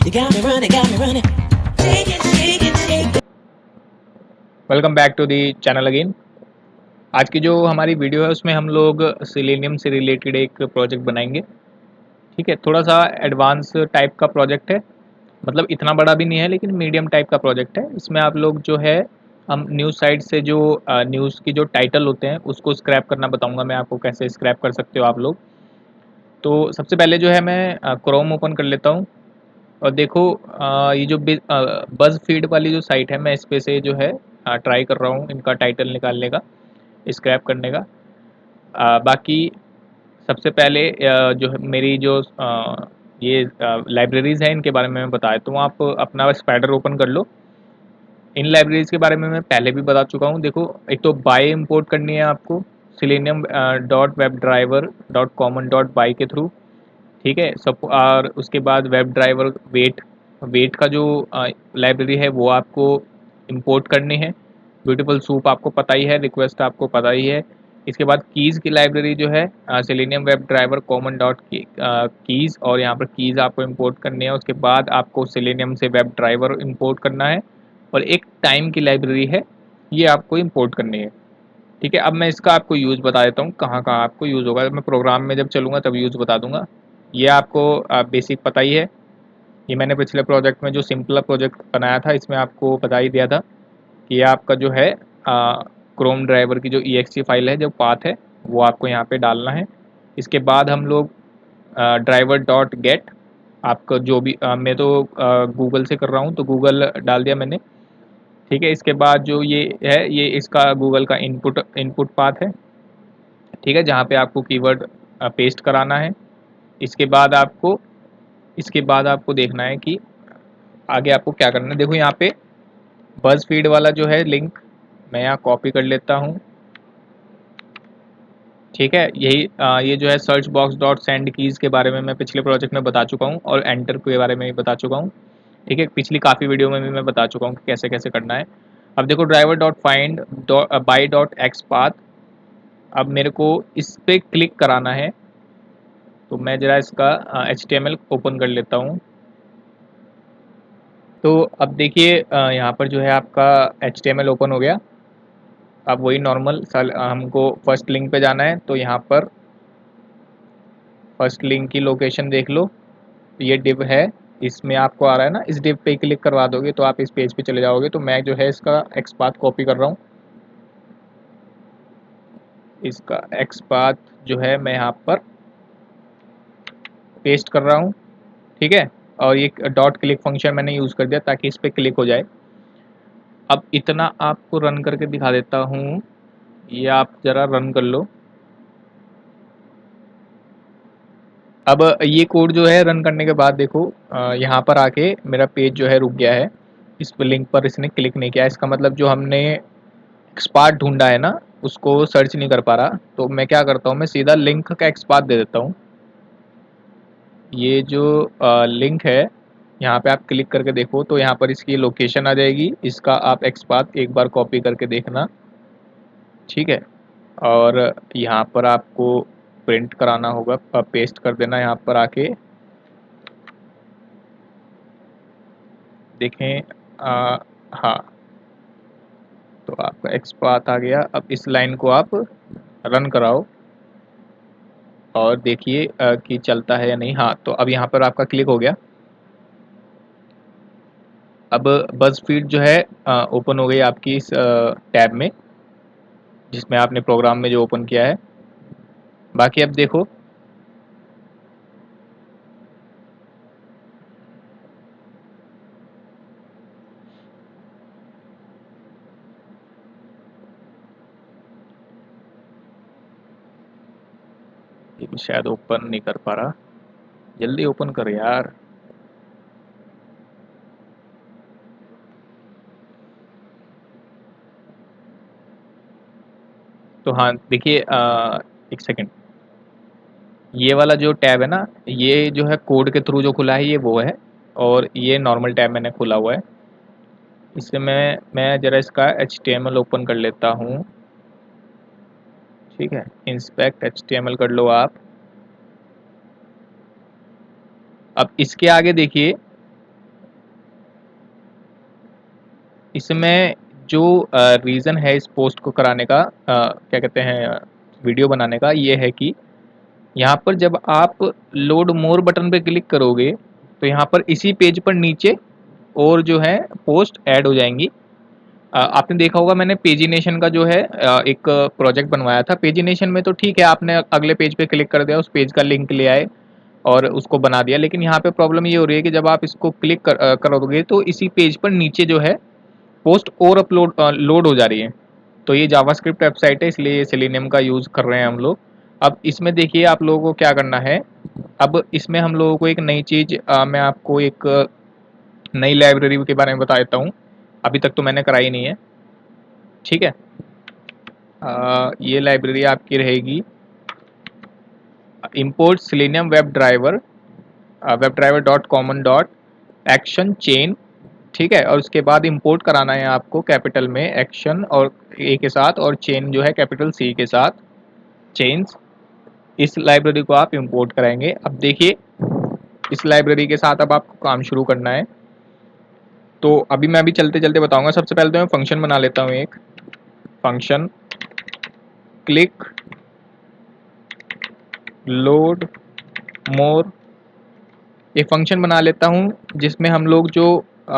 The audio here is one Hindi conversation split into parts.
You got me running. Shake it, shake it, shake it. Welcome back to the channel again. आज की जो हमारी वीडियो है उसमें हम लोग सिलेनियम से रिलेटेड एक प्रोजेक्ट बनाएंगे। ठीक है, थोड़ा सा एडवांस टाइप का प्रोजेक्ट है, मतलब इतना बड़ा भी नहीं है लेकिन मीडियम टाइप का प्रोजेक्ट है। इसमें आप लोग जो है हम न्यूज़ साइट से जो न्यूज़ की जो टाइटल होते हैं उसको स्क्रैप करना बताऊंगा मैं आपको, कैसे स्क्रैप कर सकते हो आप लोग। तो सबसे पहले जो है मैं क्रोम ओपन कर लेता हूँ और देखो ये जो बज़ फीड वाली जो साइट है मैं इस पे से जो है ट्राई कर रहा हूँ इनका टाइटल निकालने का, स्क्रैप करने का। बाकी सबसे पहले जो है मेरी जो ये लाइब्रेरीज़ हैं इनके बारे में मैं बता देता हूँ। आप अपना स्पाइडर ओपन कर लो। इन लाइब्रेरीज़ के बारे में मैं पहले भी बता चुका हूँ। देखो, एक तो बाय इंपोर्ट करनी है आपको selenium dot web driver dot common dot by के थ्रू। ठीक है सब, और उसके बाद वेब ड्राइवर वेट का जो लाइब्रेरी है वो आपको इंपोर्ट करनी है। ब्यूटीफुल सूप आपको पता ही है, रिक्वेस्ट आपको पता ही है। इसके बाद कीज़ की लाइब्रेरी जो है selenium web driver common dot keys, और यहाँ पर कीज़ आपको इंपोर्ट करनी है। उसके बाद आपको सेलेनियम से वेब ड्राइवर इंपोर्ट करना है और एक टाइम की लाइब्रेरी है, ये आपको इंपोर्ट करनी है। ठीक है, अब मैं इसका आपको यूज़ बता देता हूँ कहाँ कहाँ आपको यूज़ होगा। मैं प्रोग्राम में जब चलूँगा तब यूज़ बता दूँगा। ये आपको बेसिक पता ही है। ये मैंने पिछले प्रोजेक्ट में जो सिंपल प्रोजेक्ट बनाया था इसमें आपको बता ही दिया था कि ये आपका जो है क्रोम ड्राइवर की जो EXE फाइल है, जो पाथ है, वो आपको यहाँ पे डालना है। इसके बाद हम लोग ड्राइवर डॉट गेट, आपका जो भी मैं तो गूगल से कर रहा हूँ तो गूगल डाल दिया मैंने। ठीक है, इसके बाद जो ये है ये इसका गूगल का इनपुट इनपुट पाथ है। ठीक है, जहाँ पे आपको कीवर्ड पेस्ट कराना है। इसके बाद आपको इसके बाद आपको देखना है कि आगे आपको क्या करना है। देखो यहाँ पे बज़ फीड वाला जो है लिंक मैं यहाँ कॉपी कर लेता हूँ। ठीक है, ये जो है search box dot send keys के बारे में मैं पिछले प्रोजेक्ट में बता चुका हूँ और एंटर के बारे में भी बता चुका हूँ। ठीक है, पिछली काफ़ी वीडियो में भी मैं बता चुका हूँ कि कैसे कैसे करना है। अब देखो driver dot find by dot x path, अब मेरे को इस पर क्लिक कराना है। तो मैं ज़रा इसका HTML ओपन कर लेता हूँ। तो अब देखिए यहाँ पर जो है आपका HTML ओपन हो गया। अब वही नॉर्मल हमको फर्स्ट लिंक पे जाना है, तो यहाँ पर फर्स्ट लिंक की लोकेशन देख लो, ये डिव है, इसमें आपको आ रहा है ना, इस डिव पे क्लिक करवा दोगे तो आप इस पेज पे चले जाओगे। तो मैं जो है इसका एक्सपाथ कॉपी कर रहा हूँ, इसका एक्सपाथ जो है मैं यहाँ पर पेस्ट कर रहा हूँ। ठीक है, और ये डॉट क्लिक फंक्शन मैंने यूज़ कर दिया ताकि इस पर क्लिक हो जाए। अब इतना आपको रन करके दिखा देता हूँ, ये आप ज़रा रन कर लो। अब ये कोड जो है रन करने के बाद देखो यहाँ पर आके मेरा पेज जो है रुक गया है। इस लिंक पर इसने क्लिक नहीं किया, इसका मतलब जो हमने एक्सपाथ ढूंढा है ना उसको सर्च नहीं कर पा रहा। तो मैं क्या करता हूँ, मैं सीधा लिंक का एक्सपाथ दे देता हूँ। ये जो लिंक है यहाँ पे आप क्लिक करके देखो तो यहाँ पर इसकी लोकेशन आ जाएगी, इसका आप एक्सपाथ एक बार कॉपी करके देखना। ठीक है, और यहाँ पर आपको प्रिंट कराना होगा, पेस्ट कर देना यहाँ पर आके। देखें हाँ, तो आपका एक्सपाथ आ गया। अब इस लाइन को आप रन कराओ और देखिए कि चलता है या नहीं। हाँ, तो अब यहाँ पर आपका क्लिक हो गया। अब बज़फीड जो है ओपन हो गई आपकी इस टैब में जिसमें आपने प्रोग्राम में जो ओपन किया है। बाकी अब देखो ये भी शायद ओपन नहीं कर पा रहा, जल्दी ओपन कर यार। तो हाँ देखिए एक सेकेंड, ये वाला जो टैब है ना, ये जो है कोड के थ्रू जो खुला है ये वो है, और ये नॉर्मल टैब मैंने खुला हुआ है। इससे मैं ज़रा इसका HTML ओपन कर लेता हूँ। ठीक है, इंस्पेक्ट HTML कर लो आप। अब इसके आगे देखिए इसमें जो रीज़न है इस पोस्ट को कराने का, क्या कहते हैं, वीडियो बनाने का, ये है कि यहाँ पर जब आप लोड मोर बटन पे क्लिक करोगे तो यहाँ पर इसी पेज पर नीचे और जो है पोस्ट ऐड हो जाएंगी। आपने देखा होगा मैंने पेजिनेशन का जो है एक प्रोजेक्ट बनवाया था। पेजिनेशन में तो ठीक है, आपने अगले पेज पे क्लिक कर दिया, उस पेज का लिंक ले आए और उसको बना दिया, लेकिन यहाँ पे प्रॉब्लम ये हो रही है कि जब आप इसको क्लिक करोगे तो इसी पेज पर नीचे जो है पोस्ट और लोड हो जा रही है। तो ये जावास्क्रिप्ट वेबसाइट है, इसलिए ये सेलेनियम का यूज़ कर रहे हैं हम लोग। अब इसमें देखिए आप लोगों को क्या करना है। अब इसमें हम लोगों को एक नई चीज़, मैं आपको एक नई लाइब्रेरी के बारे में बता देता हूँ। अभी तक तो मैंने कराई नहीं है, ठीक है। ये लाइब्रेरी आपकी रहेगी import selenium webdriver dot common dot action chain, ठीक है। और उसके बाद इंपोर्ट कराना है आपको कैपिटल में एक्शन और ए के साथ, और चेन जो है कैपिटल सी के साथ, चेन्स। इस लाइब्रेरी को आप इंपोर्ट कराएंगे। अब देखिए इस लाइब्रेरी के साथ अब आपको काम शुरू करना है। तो अभी मैं चलते चलते बताऊंगा। सबसे पहले तो मैं फंक्शन बना लेता हूँ, एक फंक्शन क्लिक लोड मोर, एक फंक्शन बना लेता हूँ जिसमें हम लोग जो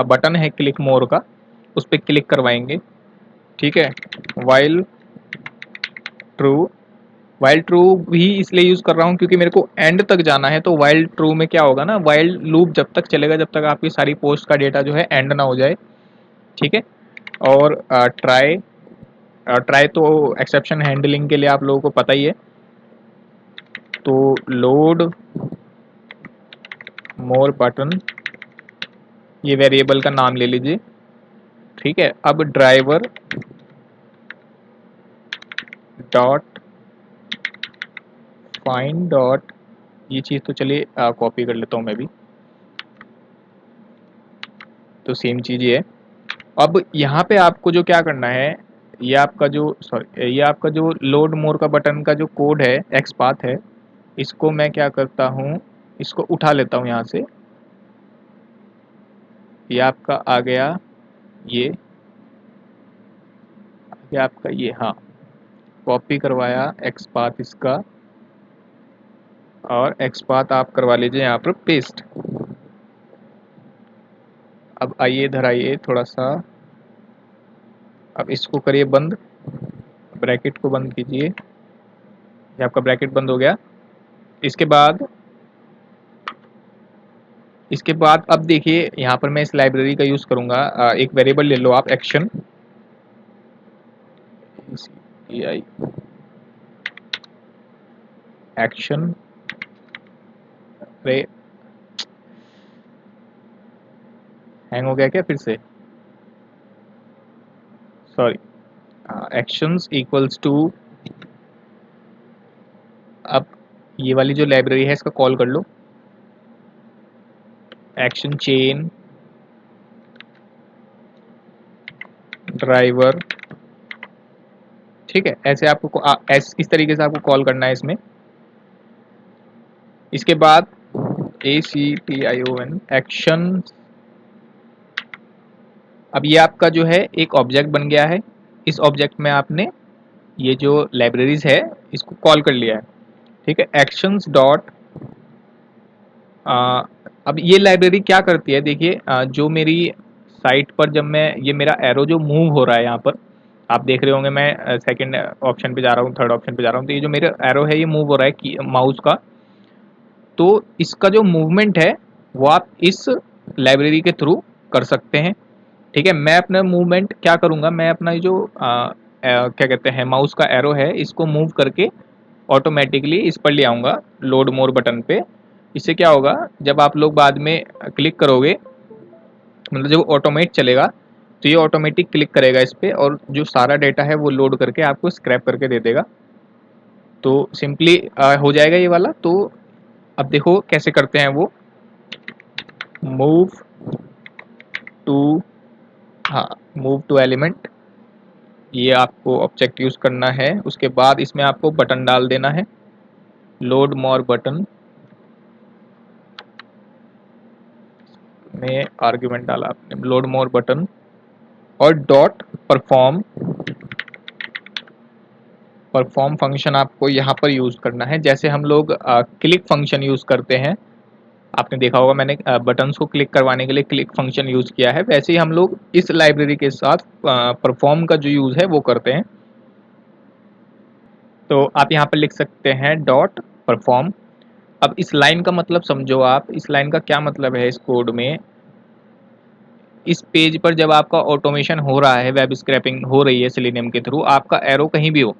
बटन है क्लिक मोर का उस पर क्लिक करवाएंगे, ठीक है। वाइल ट्रू, वाइल ट्रू भी इसलिए यूज़ कर रहा हूँ क्योंकि मेरे को एंड तक जाना है। तो वाइल ट्रू में क्या होगा ना, वाइल लूप जब तक चलेगा जब तक आपकी सारी पोस्ट का डेटा जो है एंड ना हो जाए, ठीक है। और ट्राई, ट्राई तो एक्सेप्शन हैंडलिंग के लिए आप लोगों को पता ही है। तो लोड मोर बटन, ये वेरिएबल का नाम ले लीजिए, ठीक है। अब ड्राइवर डॉट फाइंड डॉट, ये चीज़ तो चलिए कॉपी कर लेता हूँ मैं भी, तो सेम चीज़ ये है। अब यहाँ पे आपको जो क्या करना है, ये आपका जो ये आपका जो लोड मोर का बटन का जो कोड है, एक्स पाथ है, इसको मैं क्या करता हूँ, इसको उठा लेता हूँ यहाँ से। ये आपका आ गया, ये आपका ये, हाँ, कॉपी करवाया एक्स पाथ इसका, और एक्स पाथ आप करवा लीजिए यहाँ पर पेस्ट। अब आइए इधर आइए थोड़ा सा, अब इसको करिए बंद, ब्रैकेट को बंद कीजिए, ये आपका ब्रैकेट बंद हो गया। इसके बाद अब देखिए यहाँ पर मैं इस लाइब्रेरी का यूज़ करूँगा। एक वेरिएबल ले लो आप, एक्शन एक्शन रे, हैंग हो गया क्या फिर से, सॉरी। एक्शंस इक्वल्स टू, अब ये वाली जो लाइब्रेरी है इसका कॉल कर लो, एक्शन चेन ड्राइवर, ठीक है। ऐसे आपको इस तरीके से आपको कॉल करना है इसमें। इसके बाद ACTION एक्शन, अब ये आपका जो है एक ऑब्जेक्ट बन गया है। इस ऑब्जेक्ट में आपने ये जो लाइब्रेरीज है इसको कॉल कर लिया है, ठीक है। एक्शंस डॉट, अब ये लाइब्रेरी क्या करती है, देखिए जो मेरी साइट पर जब मैं, ये मेरा एरो जो मूव हो रहा है यहाँ पर आप देख रहे होंगे, मैं सेकंड ऑप्शन पे जा रहा हूँ, थर्ड ऑप्शन पे जा रहा हूँ, तो ये जो मेरा एरो है ये मूव हो रहा है कि माउस का, तो इसका जो मूवमेंट है वो आप इस लाइब्रेरी के थ्रू कर सकते हैं, ठीक है। मैं अपना मूवमेंट क्या करूँगा, मैं अपना जो क्या कहते हैं माउस का एरो है इसको मूव करके ऑटोमेटिकली इस पर ले आऊँगा, लोड मोर बटन पे। इससे क्या होगा, जब आप लोग बाद में क्लिक करोगे, मतलब जब ऑटोमेट चलेगा तो ये ऑटोमेटिक क्लिक करेगा इस पर और जो सारा डेटा है वो लोड करके आपको स्क्रैप करके दे देगा। तो सिंपली हो जाएगा ये वाला। तो अब देखो कैसे करते हैं वो, मूव टू, हाँ, मूव टू एलिमेंट, ये आपको ऑब्जेक्ट यूज़ करना है। उसके बाद इसमें आपको बटन डाल देना है, लोड मोर बटन में आर्ग्यूमेंट डाला आपने, लोड मोर बटन, और डॉट परफॉर्म परफॉर्म फंक्शन आपको यहाँ पर यूज़ करना है। जैसे हम लोग क्लिक फंक्शन यूज़ करते हैं, आपने देखा होगा मैंने बटन्स को क्लिक करवाने के लिए क्लिक फंक्शन यूज़ किया है, वैसे ही हम लोग इस लाइब्रेरी के साथ परफॉर्म का जो यूज़ है वो करते हैं। तो आप यहाँ पर लिख सकते हैं डॉट परफॉर्म। अब इस लाइन का मतलब समझो आप, इस लाइन का क्या मतलब है इस कोड में। इस पेज पर जब आपका ऑटोमेशन हो रहा है, वेब स्क्रैपिंग हो रही है सेलेनियम के थ्रू, आपका एरो कहीं भी हो,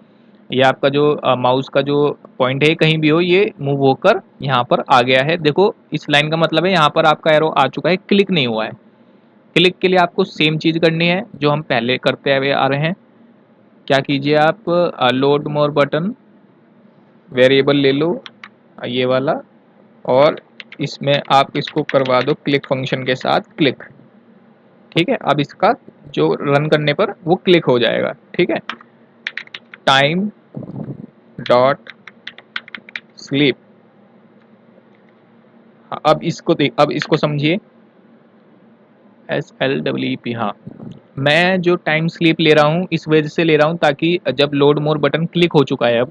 ये आपका जो माउस का जो पॉइंट है कहीं भी हो, ये मूव होकर यहाँ पर आ गया है। देखो इस लाइन का मतलब है यहाँ पर आपका एरो आ चुका है, क्लिक नहीं हुआ है। क्लिक के लिए आपको सेम चीज़ करनी है जो हम पहले करते हुए आ रहे हैं। क्या कीजिए आप, लोड मोर बटन वेरिएबल ले लो ये वाला, और इसमें आप इसको करवा दो क्लिक फंक्शन के साथ क्लिक। ठीक है, अब इसका जो रन करने पर वो क्लिक हो जाएगा। ठीक है, टाइम डॉट स्लीप। अब इसको देख, अब इसको समझिए, SLEEP। हाँ, मैं जो टाइम स्लीप ले रहा हूँ इस वजह से ले रहा हूँ ताकि जब लोड मोर बटन क्लिक हो चुका है,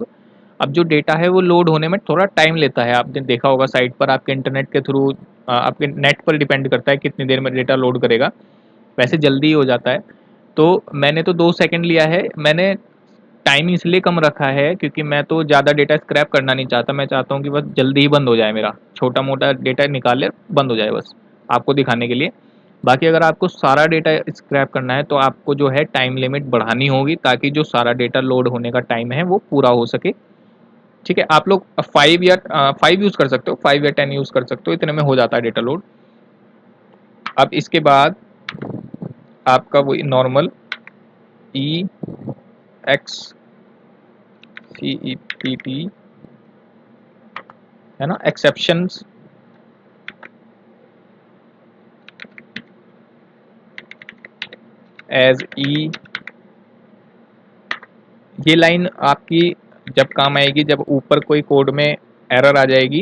अब जो डेटा है वो लोड होने में थोड़ा टाइम लेता है। आपने देखा होगा साइट पर, आपके इंटरनेट के थ्रू, आपके नेट पर डिपेंड करता है कितनी देर में डेटा लोड करेगा, वैसे जल्दी ही हो जाता है। तो मैंने तो 2 सेकंड लिया है। मैंने टाइम इसलिए कम रखा है क्योंकि मैं तो ज़्यादा डेटा स्क्रैप करना नहीं चाहता। मैं चाहता हूँ कि बस जल्दी ही बंद हो जाए, मेरा छोटा मोटा डेटा निकाले बंद हो जाए, बस आपको दिखाने के लिए। बाकी अगर आपको सारा डेटा स्क्रैप करना है तो आपको जो है टाइम लिमिट बढ़ानी होगी ताकि जो सारा डेटा लोड होने का टाइम है वो पूरा हो सके। ठीक है, आप लोग 5 यूज़ कर सकते हो, 5 या 10 यूज़ कर सकते हो, इतने में हो जाता है डेटा लोड। अब इसके बाद आपका वही नॉर्मल EXCEPT है ना, एक्सेप्शंस। एज ई, ये लाइन आपकी जब काम आएगी जब ऊपर कोई कोड में एरर आ जाएगी,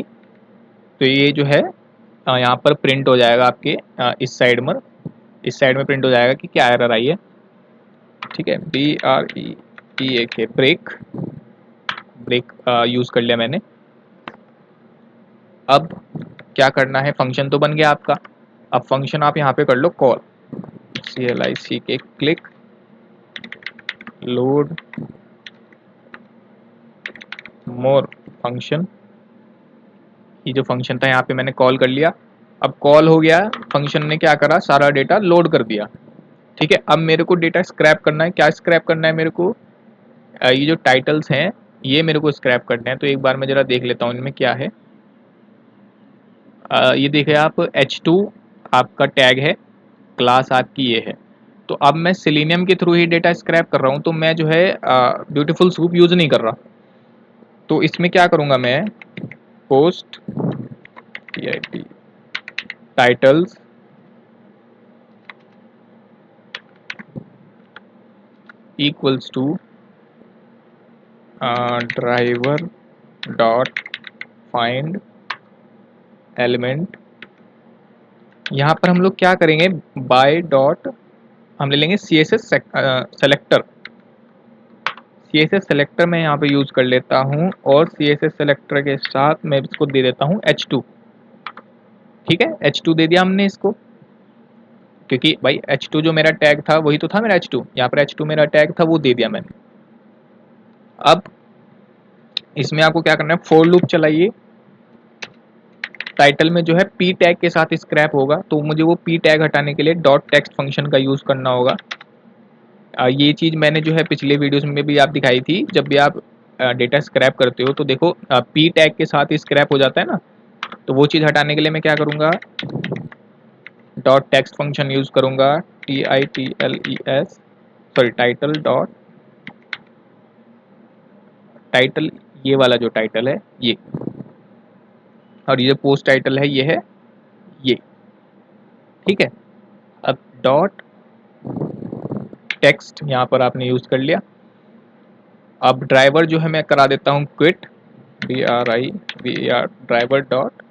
तो ये जो है यहाँ पर प्रिंट हो जाएगा आपके इस साइड में प्रिंट हो जाएगा कि क्या एरर आई है। ठीक है, BREAK, ब्रेक, ब्रेक यूज़ कर लिया मैंने। अब क्या करना है, फंक्शन तो बन गया आपका। अब फंक्शन आप यहाँ पे कर लो कॉल, CLIC क्लिक लोड मोर फंक्शन। ये जो फंक्शन था यहाँ पे मैंने कॉल कर लिया। अब कॉल हो गया, फंक्शन ने क्या करा, सारा डेटा लोड कर दिया। ठीक है, अब मेरे को डेटा स्क्रैप करना है। क्या स्क्रैप करना है मेरे को, ये जो टाइटल्स हैं ये मेरे को स्क्रैप करना है। तो एक बार मैं ज़रा देख लेता हूँ इनमें क्या है। ये देखिए आप, H2 आपका टैग है, क्लास आपकी ये है। तो अब मैं सेलेनियम के थ्रू ही डेटा स्क्रैप कर रहा हूँ, तो मैं जो है ब्यूटीफुल सूप यूज़ नहीं कर रहा। तो इसमें क्या करूँगा मैं, post PIP titles equals to driver dot find element. यहाँ पर हम लोग क्या करेंगे, बाय डॉट हम ले लेंगे CSS सेलेक्टर। CSS सेलेक्टर मैं यहाँ पे यूज़ कर लेता हूँ, और CSS सेलेक्टर के साथ मैं इसको दे देता हूँ H2। ठीक है, H2 दे दिया हमने इसको, क्योंकि भाई H2 जो मेरा टैग था वही तो था मेरा H2, यहाँ पर H2 मेरा टैग था वो दे दिया मैंने। अब इसमें आपको क्या करना है, फोर लूप चलाइए। टाइटल में जो है P टैग के साथ स्क्रैप होगा, तो मुझे वो P टैग हटाने के लिए डॉट टेक्स्ट फंक्शन का यूज़ करना होगा। ये चीज़ मैंने जो है पिछले वीडियोस में भी आप दिखाई थी। जब भी आप डेटा स्क्रैप करते हो तो देखो P टैग के साथ स्क्रैप हो जाता है ना, तो वो चीज़ हटाने के लिए मैं क्या करूँगा, डॉट टेक्स्ट फंक्शन यूज़ करूँगा, TITLES, sorry title dot title, ये वाला जो टाइटल है ये, और ये जो पोस्ट टाइटल है ये है ये। ठीक है, अब डॉट टेक्स्ट यहाँ पर आपने यूज़ कर लिया। अब ड्राइवर जो है मैं करा देता हूँ quit, DRIVER, driver dot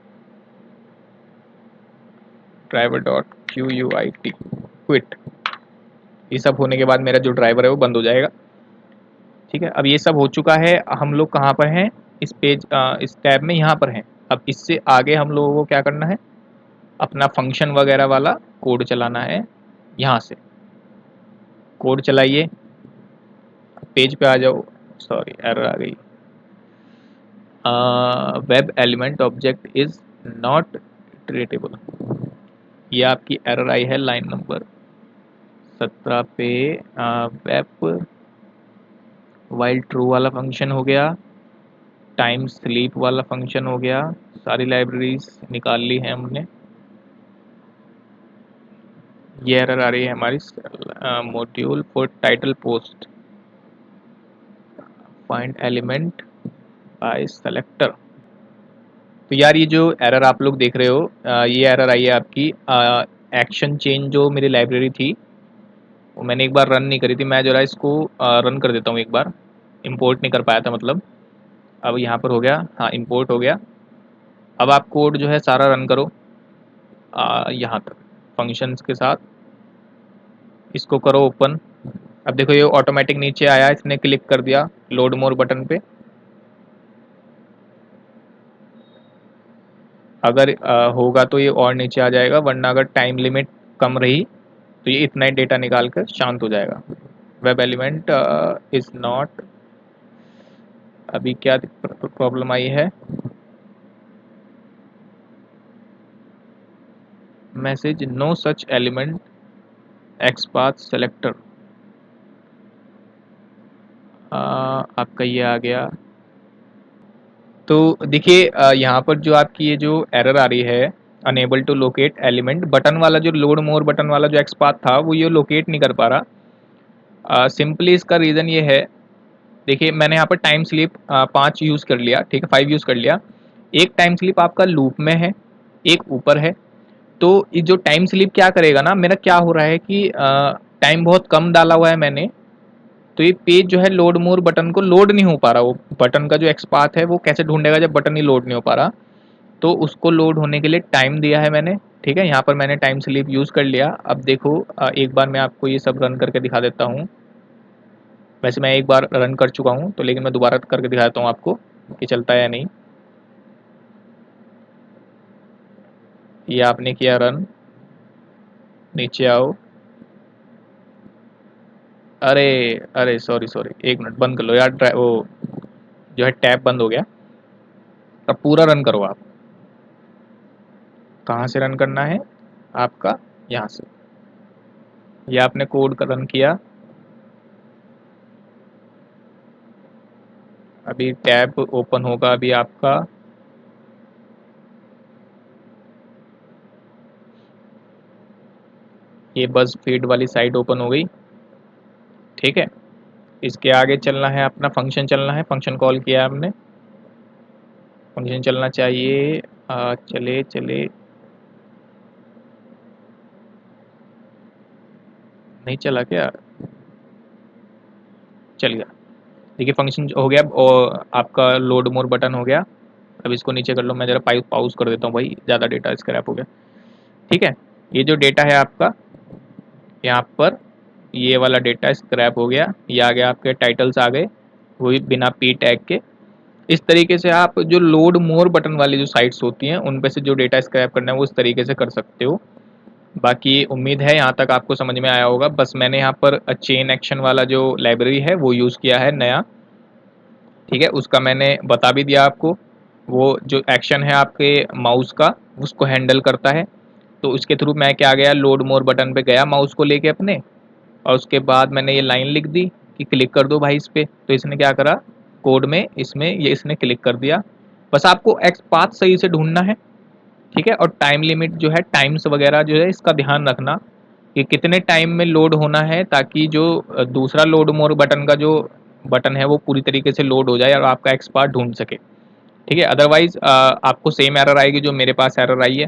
QUIT quit. ये सब होने के बाद मेरा जो ड्राइवर है वो बंद हो जाएगा। ठीक है, अब ये सब हो चुका है। हम लोग कहाँ पर हैं, इस पेज इस टैब में यहाँ पर हैं। अब इससे आगे हम लोगों को क्या करना है, अपना फंक्शन वगैरह वाला कोड चलाना है। यहाँ से कोड चलाइए, पेज पे आ जाओ। सॉरी, एरर आ गई। Web element object is not iterable, ये आपकी एरर आई है लाइन नंबर 17 पे। वेब वाइल ट्रू वाला फंक्शन हो गया, टाइम स्लीप वाला फंक्शन हो गया, सारी लाइब्रेरीज निकाल ली है हमने। ये एरर आ रही है हमारी, module for title post find element by selector. तो यार ये जो एरर आप लोग देख रहे हो, ये एरर आई है आपकी एक्शन चेंज जो मेरी लाइब्रेरी थी वो मैंने एक बार रन नहीं करी थी। मैं जरा इसको रन कर देता हूँ एक बार, इंपोर्ट नहीं कर पाया था मतलब। अब यहाँ पर हो गया, हाँ इंपोर्ट हो गया। अब आप कोड जो है सारा रन करो यहाँ तक फंक्शंस के साथ, इसको करो ओपन। अब देखो ये ऑटोमेटिक नीचे आया, इसने क्लिक कर दिया लोड मोर बटन पे। अगर होगा तो ये और नीचे आ जाएगा, वरना अगर टाइम लिमिट कम रही तो ये इतना ही डेटा निकाल कर शांत हो जाएगा। वेब एलिमेंट इज नॉट, अभी क्या प्रॉब्लम आई है, message no such element xpath selector. आपका ये आ गया। तो देखिए यहाँ पर जो आपकी ये जो एरर आ रही है, unable to locate element, button वाला जो लोड मोर बटन वाला जो एक्सपाथ था वो ये लोकेट नहीं कर पा रहा। सिंपली इसका रीज़न ये है, देखिए मैंने यहाँ पर टाइम स्लिप 5 यूज़ कर लिया, ठीक है 5 यूज़ कर लिया। एक टाइम स्लिप आपका लूप में है, एक ऊपर है। तो ये जो टाइम स्लिप क्या करेगा ना, मेरा क्या हो रहा है कि टाइम बहुत कम डाला हुआ है मैंने, तो ये पेज जो है लोड मोर बटन को लोड नहीं हो पा रहा। वो बटन का जो एक्सपाथ है वो कैसे ढूंढेगा जब बटन ही लोड नहीं हो पा रहा। तो उसको लोड होने के लिए टाइम दिया है मैंने, ठीक है। यहाँ पर मैंने टाइम स्लिप यूज़ कर लिया। अब देखो एक बार मैं आपको ये सब रन करके दिखा देता हूँ। वैसे मैं एक बार रन कर चुका हूँ तो, लेकिन मैं दोबारा करके दिखाता हूँ आपको कि चलता है या नहीं। ये आपने किया रन, नीचे आओ। अरे अरे सॉरी सॉरी, एक मिनट बंद कर लो यार, वो जो है टैब बंद हो गया। अब पूरा रन करो आप। कहाँ से रन करना है आपका, यहाँ से। ये आपने कोड का रन किया, अभी टैब ओपन होगा अभी आपका। ये बस फीड वाली साइट ओपन हो गई, ठीक है। इसके आगे चलना है, अपना फंक्शन चलना है, फंक्शन कॉल किया हमने, फंक्शन चलना चाहिए। चले चले, नहीं चला क्या, चल गया। देखिए फंक्शन हो गया और आपका लोड मोर बटन हो गया। अब इसको नीचे कर लो, मैं जरा पाउज कर देता हूँ भाई, ज़्यादा डेटा स्क्रैप हो गया। ठीक है, ये जो डेटा है आपका यहाँ पर, ये वाला डेटा स्क्रैप हो गया। ये आ गया, आपके टाइटल्स आ गए, वो भी बिना पी टैग के। इस तरीके से आप जो लोड मोर बटन वाली जो साइट्स होती हैं उन पे से जो डेटा स्क्रैप करना है वो इस तरीके से कर सकते हो। बाकी उम्मीद है यहाँ तक आपको समझ में आया होगा। बस मैंने यहाँ पर चेन एक्शन वाला जो लाइब्रेरी है वो यूज़ किया है नया, ठीक है। उसका मैंने बता भी दिया आपको। वो जो एक्शन है आपके माउस का उसको हैंडल करता है। तो उसके थ्रू मैं क्या गया, लोड मोर बटन पे गया माउस को लेके अपने, और उसके बाद मैंने ये लाइन लिख दी कि क्लिक कर दो भाई इस पे। तो इसने क्या करा, कोड में इसमें ये इसने क्लिक कर दिया। बस आपको एक्स पाथ सही से ढूंढना है, ठीक है। और टाइम लिमिट जो है, टाइम्स वगैरह जो है इसका ध्यान रखना कि कितने टाइम में लोड होना है, ताकि जो दूसरा लोड मोर बटन का जो बटन है वो पूरी तरीके से लोड हो जाए और आपका एक्स पाथ ढूंढ सके, ठीक है। अदरवाइज आपको सेम एरर आएगी जो मेरे पास एरर आई है,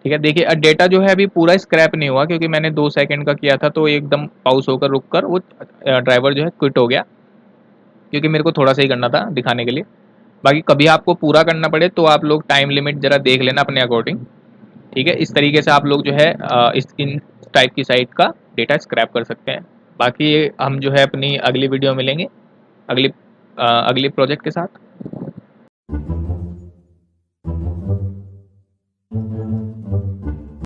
ठीक है। देखिए डेटा जो है अभी पूरा स्क्रैप नहीं हुआ, क्योंकि मैंने 2 सेकंड का किया था तो एकदम पाउस होकर रुक कर वो ड्राइवर जो है क्विट हो गया, क्योंकि मेरे को थोड़ा सा ही करना था दिखाने के लिए। बाकी कभी आपको पूरा करना पड़े तो आप लोग टाइम लिमिट ज़रा देख लेना अपने अकॉर्डिंग, ठीक है। इस तरीके से आप लोग जो है इस इन टाइप की साइट का डेटा स्क्रैप कर सकते हैं। बाकी हम जो है अपनी अगली वीडियो में मिलेंगे अगली अगली प्रोजेक्ट के साथ।